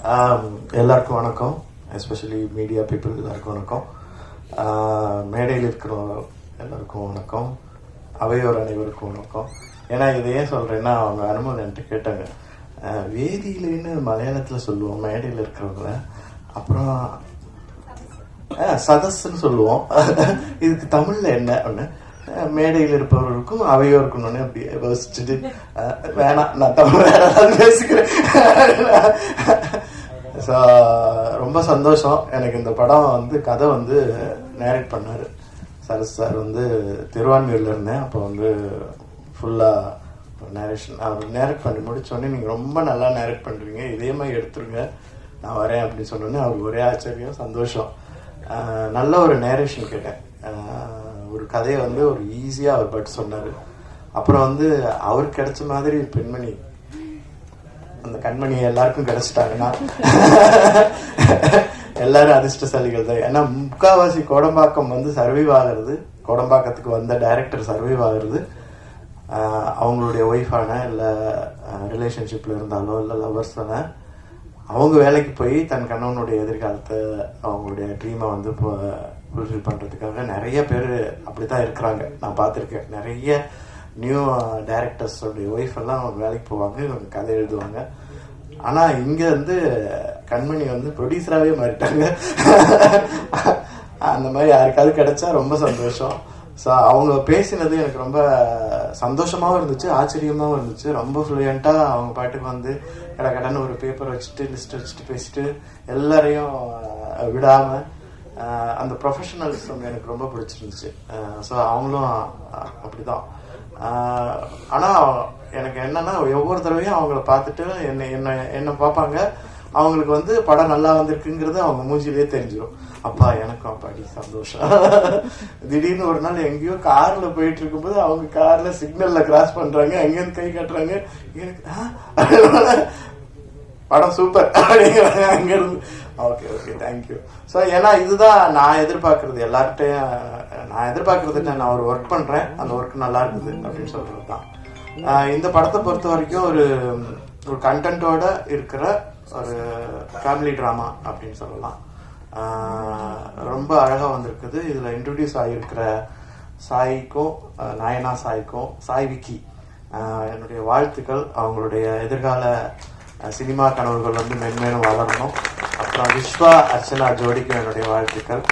எல்லாருக்கும் வணக்கம், especially media people எல்லாருக்கும் வணக்கம். மேடையில் இருக்கிற எல்லாருக்கும் வணக்கம், அவையோர் அனைவருக்கும் வணக்கம். ஏன்னா இதை ஏன் சொல்கிறேன்னா, அவங்க அனுமதி என்கிட்ட கேட்டாங்க, வேதியிலேன்னு மலையாளத்தில் சொல்லுவோம் மேடையில் இருக்கிறவங்கள, அப்புறம் சதஸ்ன்னு சொல்லுவோம், இதுக்கு தமிழில் என்ன ஒன்று, மேடையில் இருப்பவர்களுக்கும் அவையோருக்கும் அப்படி யோசிச்சுட்டு வேணாம் நான் தமிழ் வேற ஏதாவது பேசிக்கிறேன். ஸோ ரொம்ப சந்தோஷம். எனக்கு இந்த படம் வந்து கதை வந்து நேரேட் பண்ணார் சரஸ் சார். வந்து திருவான்மையூரில் இருந்தேன் அப்போ வந்து ஃபுல்லாக நேரேஷன் அவர் நேரேட் பண்ணி முடிச்சோடனே நீங்கள் ரொம்ப நல்லா நேரேட் பண்ணுறீங்க, இதே மாதிரி எடுத்துருங்க நான் வரேன் அப்படின்னு சொன்னோன்னே அவருக்கு ஒரே ஆச்சரியம் சந்தோஷம். நல்ல ஒரு நேரேஷன் கேட்டேன். ஒரு கதையை வந்து ஒரு ஈஸியாக அவர் பட்டு சொன்னார். அப்புறம் வந்து அவருக்கு கிடைச்ச மாதிரி பெண்மணி, அந்த கண்மணி எல்லாருக்கும் கிடைச்சிட்டாங்கன்னா எல்லாரும் அதிர்ஷ்டசாலிகள் தான். ஏன்னா முக்காவாசி கோடம்பாக்கம் வந்து சர்வைவ் ஆகிறது, கோடம்பாக்கத்துக்கு வந்த டைரக்டர் சர்வைவ் ஆகிறது அவங்களுடைய ஒய்ஃபான இல்லை ரிலேஷன்ஷிப்பில் இருந்தாலோ இல்லை லவர்ஸ் தானே, அவங்க வேலைக்கு போய் தன் கணவனுடைய எதிர்காலத்தை அவங்களுடைய ட்ரீமை வந்து இப்போ ஃபுல்ஃபில் பண்ணுறதுக்காக நிறைய பேர் அப்படி தான் இருக்கிறாங்க. நான் பார்த்துருக்கேன், நிறைய நியூ டைரக்டர்ஸோடைய ஒய்ஃப் எல்லாம் அவங்க வேலைக்கு போவாங்க, இவங்க கதை எழுதுவாங்க. ஆனால் இங்கே வந்து கண்மணி வந்து ப்ரொடியூசராகவே மாறிட்டாங்க. அந்த மாதிரி யாருக்காவது கிடைச்சா ரொம்ப சந்தோஷம். ஸோ அவங்க பேசினது எனக்கு ரொம்ப சந்தோஷமாகவும் இருந்துச்சு, ஆச்சரியமாகவும் இருந்துச்சு. ரொம்ப ஃப்ளூயண்ட்டாக அவங்க பாட்டுக்கு வந்து கடன்னு ஒரு பேப்பர் வச்சுட்டு லிஸ்ட் வச்சுட்டு பேசிட்டு எல்லாரையும் விடாமல் அந்த ப்ரொஃபஷனலிசம் எனக்கு ரொம்ப பிடிச்சிருந்துச்சு. ஸோ அவங்களும் அப்படிதான். ஆனால் எனக்கு என்னன்னா, ஒவ்வொரு தடவையும் அவங்கள பார்த்துட்டு என்ன பார்ப்பாங்க, அவங்களுக்கு வந்து படம் நல்லா வந்திருக்குங்கிறது அவங்க மூஞ்சிலே தெரிஞ்சிடும். அப்பா எனக்கும் அப்பாடி சந்தோஷம். திடீர்னு ஒரு நாள் எங்கேயோ கார்ல போயிட்டு இருக்கும்போது அவங்க கார்ல சிக்னல்ல கிராஸ் பண்றாங்க, அங்கேருந்து கை காட்டுறாங்க, எனக்கு படம் சூப்பர் அப்படிங்கிறாங்க அங்கிருந்து. Okay okay thank you. ஸோ ஏன்னா இதுதான் நான் எதிர்பார்க்கறது, எல்லார்கிட்டையும் நான் எதிர்பார்க்கறது என்ன, நான் ஒரு ஒர்க் பண்றேன், அந்த ஒர்க் நல்லா இருக்குது அப்படின்னு சொல்றது தான். இந்த படத்தை பொறுத்த வரைக்கும் ஒரு கண்டென்ட்டோட இருக்கிற ஒரு ஃபேமிலி ட்ராமா அப்படின்னு சொல்லலாம். ரொம்ப அழகாக வந்திருக்குது. இதில் இன்ட்ரடியூஸ் ஆகியிருக்கிற சாய்க்கும் நாயனா சாய்க்கும், சாய் விக்கி என்னுடைய வாழ்த்துக்கள். அவங்களுடைய எதிர்கால சினிமா கனவுகள் வந்து மென்மேலும் வளரணும். அப்புறம் விஸ்வா அர்ச்சனா ஜோடிக்கும் என்னுடைய வாழ்த்துக்கள்.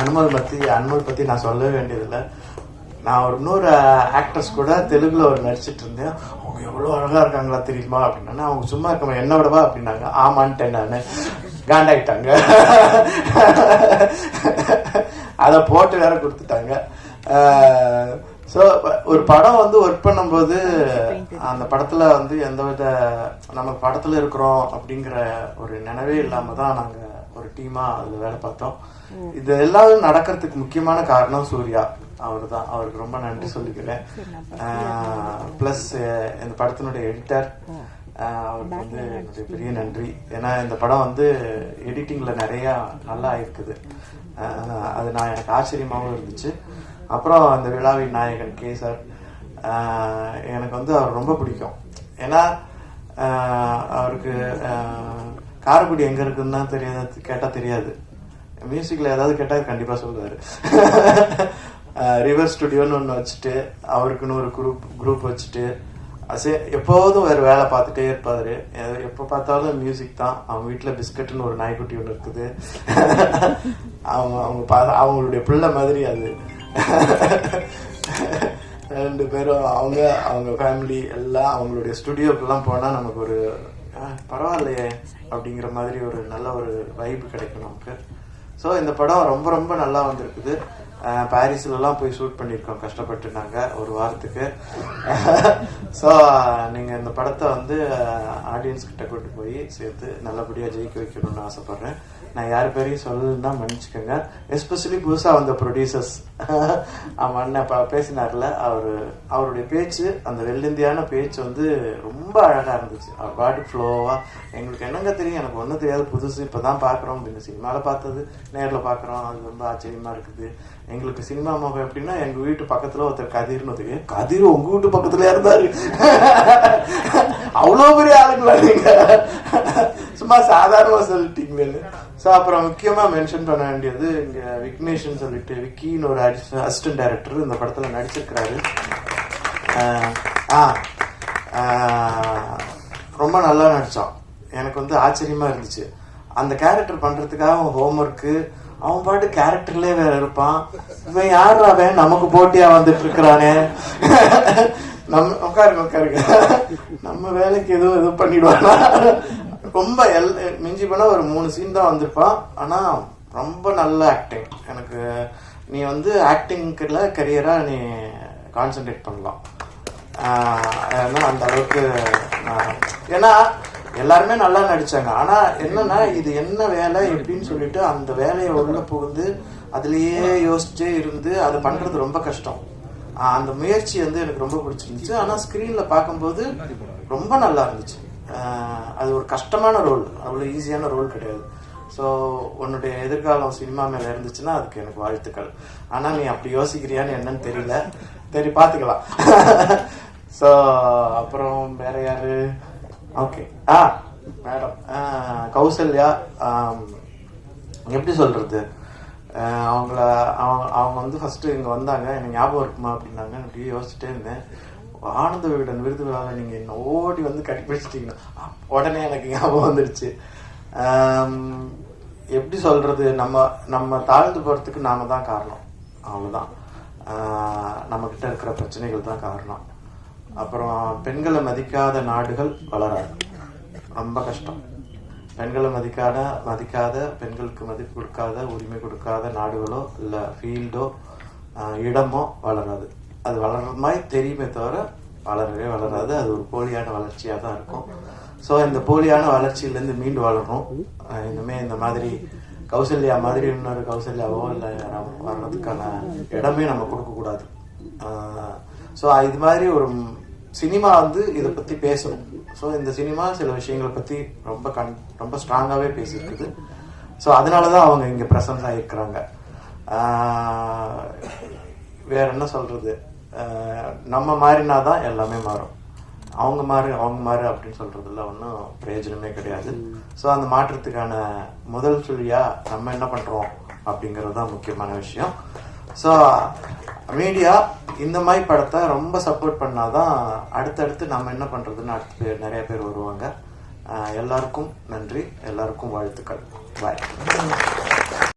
அனுமல் பற்றி நான் சொல்லவே வேண்டியதில்லை. நான் ஒரு இன்னொரு ஆக்டர்ஸ் கூட தெலுங்குல ஒரு நடிச்சிட்டு இருந்தேன், அவங்க எவ்வளோ அழகா இருக்காங்களா தெரியுமா அப்படின்னா, அவங்க சும்மா இருக்க என்ன விடவா அப்படின்னாங்க. ஆமான்ட்டேன் நான், காண்டாயிட்டாங்க. அதை போட்டு வேற கொடுத்துட்டாங்க. ஸோ ஒரு படம் வந்து ஒர்க் பண்ணும்போது அந்த படத்துல வந்து எந்தவித நம்ம படத்துல இருக்கிறோம் அப்படிங்கிற ஒரு நினைவே இல்லாம தான் நாங்க ஒரு டீமா அதுல வேலை பார்த்தோம். இது எல்லாம் நடக்கிறதுக்கு முக்கியமான காரணம் சூர்யா அவர் தான். அவருக்கு ரொம்ப நன்றி சொல்லிக்கிறேன். பிளஸ் இந்த படத்தினுடைய எடிட்டர், அவருக்கு வந்து என்னுடைய பெரிய நன்றி. ஏன்னா இந்த படம் வந்து எடிட்டிங்ல நிறைய நல்லா இருக்குது, அது நான் எனக்கு ஆச்சரியமாகவும் இருந்துச்சு. அப்புறம் அந்த விழாவின் நாயகன் கே சார், எனக்கு வந்து அவர் ரொம்ப பிடிக்கும். ஏன்னா அவருக்கு காரைக்குடி எங்க இருக்குன்னு தான் தெரியாது, கேட்டா தெரியாது. மியூசிக்ல ஏதாவது கேட்டா கண்டிப்பா சொல்லுவாரு. ரிவர் ஸ்டுடியோன்னு ஒன்று வச்சுட்டு அவருக்குன்னு ஒரு குரூப் வச்சுட்டு எப்போதும் வேறு வேலை பார்த்துட்டே இருப்பாரு. எப்போ பார்த்தாலும் மியூசிக் தான். அவங்க வீட்டில் பிஸ்கட்னு ஒரு நாய்க்குட்டி ஒன்று இருக்குது. அவங்களுடைய பிள்ளை மாதிரி அது. ரெண்டு பேரும் அவங்க ஃபேமிலி எல்லாம் அவங்களுடைய ஸ்டுடியோக்கெல்லாம் போனால் நமக்கு ஒரு பரவாயில்லையே அப்படிங்கிற மாதிரி ஒரு நல்ல ஒரு வைப் கிடைக்கும் நமக்கு. ஸோ இந்த படம் ரொம்ப ரொம்ப நல்லா வந்திருக்குது. பாரிஸ்லலாம் போய் ஷூட் பண்ணியிருக்கோம் கஷ்டப்பட்டு நாங்கள் ஒரு வாரத்துக்கு. ஸோ நீங்கள் இந்த படத்தை வந்து ஆடியன்ஸ் கிட்ட கூட்டு போய் சேர்த்து நல்லபடியாக ஜெயிக்க வைக்கணும்னு ஆசைப்பட்றேன். நான் யார் பேரையும் சொல்லணும்னா மன்னிச்சுக்கோங்க. எஸ்பெஷலி புதுசாக வந்த ப்ரொடியூசர்ஸ். அவன் அண்ணன் பேசினார்ல, அவருடைய பேச்சு, அந்த வெள்ளிந்தியான பேச்சு வந்து ரொம்ப அழகாக இருந்துச்சு. அவர் பாட்டுக்கு ஃப்ளோவாக, எங்களுக்கு என்னங்க தெரியும், எனக்கு ஒன்றும் தெரியாது, புதுசு இப்போ தான் பார்க்குறோம் அப்படின்னு. சினிமாவில் பார்த்தது நேரில் பார்க்குறோம், அது ரொம்ப ஆச்சரியமாக இருக்குது. எங்களுக்கு சினிமா முகம் எப்படின்னா, எங்கள் வீட்டு பக்கத்தில் ஒருத்தர் கதிர்னு, கதிர் உங்கள் வீட்டு பக்கத்துல இருந்தாரு, அவ்வளோ பெரிய ஆளுங்களா நீங்க. சும்மா சாதாரணமா சொல்லிட்டீங்களே. ஸோ அப்புறம் முக்கியமா மென்ஷன் பண்ண வேண்டியது இங்க விக்னேஷன் சொல்லிட்டு விக்கின்னு ஒரு அசிஸ்டன்ட் டைரக்டர் இந்த படத்துல நடிச்சிருக்கிறாரு. ரொம்ப நல்லா நடிச்சான். எனக்கு வந்து ஆச்சரியமா இருந்துச்சு. அந்த கேரக்டர் பண்றதுக்காக அவன் ஹோம்ஒர்க்கு, அவன் பாட்டு கேரக்டர்லயே வேற இருப்பான். இவன் யாரு அவன் நமக்கு போட்டியா வந்துட்டு இருக்கிறானே, நம்ம உட்காருங்க நம்ம வேலைக்கு எதுவும் பண்ணிடுவானா. ரொம்ப மிஞ்சி போனா ஒரு 3 சீன் தான் வந்திருப்பான். ஆனா ரொம்ப நல்ல ஆக்டிங். எனக்கு நீ வந்து ஆக்டிங்ல கரியரா நீ கான்சென்ட்ரேட் பண்ணலாம். அந்த அளவுக்கு ஏன்னா எல்லாருமே நல்லா நடிச்சாங்க. ஆனா என்னன்னா இது என்ன வேலை எப்படின்னு சொல்லிட்டு அந்த வேலையை உள்ள புகுந்து அதுலயே யோசிச்சே இருந்து அதை பண்றது ரொம்ப கஷ்டம். அந்த முயற்சி வந்து எனக்கு ரொம்ப பிடிச்சிருந்துச்சு. ஆனா ஸ்கிரீன்ல பார்க்கும்போது ரொம்ப நல்லா இருந்துச்சு. அது ஒரு கஷ்டமான ரோல், அவ்வளவு ஈஸியான ரோல் கிடையாது. ஸோ உன்னுடைய எதிர்காலம் சினிமா மேல இருந்துச்சுன்னா அதுக்கு எனக்கு வாழ்த்துக்கள். ஆனா நீ அப்படி யோசிக்கிறியான்னு என்னன்னு தெரியல. சரி, பாத்துக்கலாம். ஸோ அப்புறம் வேற யாரு? Okay, madam Kausalya. எப்படி சொல்றது, அவங்க வந்து ஃபர்ஸ்ட் இங்க வந்தாங்க. எனக்கு ஞாபகம் இருக்குமா அப்படின்னாங்க. அப்படியே யோசிச்சுட்டே இருந்தேன். ஆனந்த விகடன் விருது விழாவில் நீங்க என்ன ஓடி வந்து கட்டிப்பிடிச்சிட்டீங்கன்னா உடனே எனக்கு ஞாபகம் வந்துடுச்சு. எப்படி சொல்றது, நம்ம தாழ்ந்து போறதுக்கு நாம தான் காரணம். அவ்வளவுதான். நம்ம கிட்ட இருக்கிற பிரச்சனைகள் தான் காரணம். அப்புறம் பெண்களை மதிக்காத நாடுகள் வளராது. ரொம்ப கஷ்டம். பெண்களை மதிக்காத பெண்களுக்கு மதிப்பு கொடுக்காத உரிமை கொடுக்காத நாடுகளோ இல்லை ஃபீல்டோ இடமோ வளராது. அது வளர்ற மாதிரி தெரியுமே தவிர வளரவே வளராது. அது ஒரு போலியான வளர்ச்சியாக தான் இருக்கும். ஸோ இந்த போலியான வளர்ச்சியிலேருந்து மீண்டு வளரணும். இனிமே இந்த மாதிரி கௌசல்யா மாதிரி இன்னொரு கௌசல்யாவோ இல்லை வர்றதுக்கான இடமே நம்ம கொடுக்கக்கூடாது. ஸோ இது மாதிரி ஒரு சினிமா வந்து இதை பற்றி பேசணும். ஸோ இந்த சினிமா சில விஷயங்களை பற்றி ரொம்ப ஸ்ட்ராங்காகவே பேசியிருக்குது. ஸோ அதனால தான் அவங்க இங்கே ப்ரெசன்ஸ் ஆகியிருக்கிறாங்க. வேற என்ன சொல்றது, நம்ம மாறினா தான் எல்லாமே மாறும். அவங்க மாறு அப்படின்னு சொல்றதுல ஒன்றும் பிரயோஜனமே கிடையாது. ஸோ அந்த மாற்றத்துக்கான முதல் சொல்லியா நம்ம என்ன பண்றோம் அப்படிங்கிறது தான் முக்கியமான விஷயம். ஸோ மீடியா இந்த மாதிரி படத்தை ரொம்ப சப்போர்ட் பண்ணாதான் அடுத்தடுத்து நம்ம என்ன பண்றதுன்னு அடுத்து நிறைய பேர் வருவாங்க. எல்லாருக்கும் நன்றி, எல்லாருக்கும் வாழ்த்துக்கள். பாய்.